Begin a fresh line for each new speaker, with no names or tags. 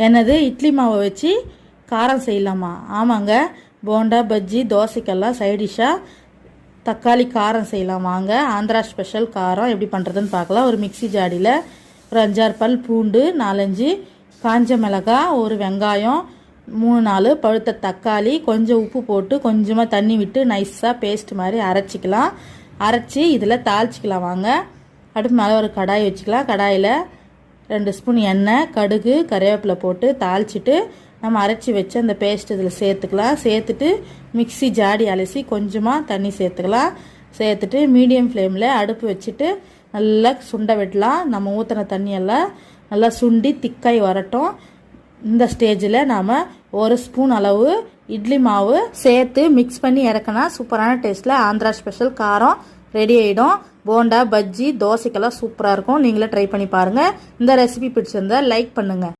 என்னது இட்லி மாவை வச்சு காரம் செய்யலாமா? ஆமாங்க, போண்டா பஜ்ஜி தோசைக்கெல்லாம் சைடிஷ்ஷாக தக்காளி காரம் செய்யலாம். வாங்க, ஆந்திரா ஸ்பெஷல் காரம் எப்படி பண்ணுறதுன்னு பார்க்கலாம். ஒரு மிக்சி ஜாடியில் ஒரு 5-6 பல் பூண்டு, 4-5 காஞ்ச மிளகாய், ஒரு வெங்காயம், 3-4 பழுத்த தக்காளி, கொஞ்சம் உப்பு போட்டு கொஞ்சமாக தண்ணி விட்டு நைஸாக பேஸ்ட் மாதிரி அரைச்சிக்கலாம். அரைச்சி இதில் தாளிச்சிக்கலாம். வாங்க, அடுப்பு மேலே ஒரு கடாய் வச்சுக்கலாம். கடாயில் 2 ஸ்பூன் எண்ணெய், கடுகு, கருவேப்பிலை போட்டு தாளிச்சிட்டு நம்ம அரைச்சி வச்ச அந்த பேஸ்ட் இதில் சேர்த்துக்கலாம். சேர்த்துட்டு மிக்சி ஜாடி அலசி கொஞ்சமாக தண்ணி சேர்த்துக்கலாம். சேர்த்துட்டு மீடியம் ஃப்ளேமில் அடுப்பு வச்சுட்டு நல்லா சுண்ட விடலாம். நம்ம ஊற்றின தண்ணியெல்லாம் நல்லா சுண்டி திக்காய் வரட்டும். இந்த ஸ்டேஜில் நாம் 1 ஸ்பூன் அளவு இட்லி மாவு சேர்த்து மிக்ஸ் பண்ணி இறக்கினா சூப்பரான டேஸ்ட்டில் ஆந்திரா ஸ்பெஷல் காரம் ரெடி ஆகிடும். போண்டா பஜ்ஜி தோசைக்கெல்லாம் சூப்பராக இருக்கும். நீங்களே ட்ரை பண்ணி பாருங்கள். இந்த ரெசிபி பிடிச்சிருந்தா லைக் பண்ணுங்கள்.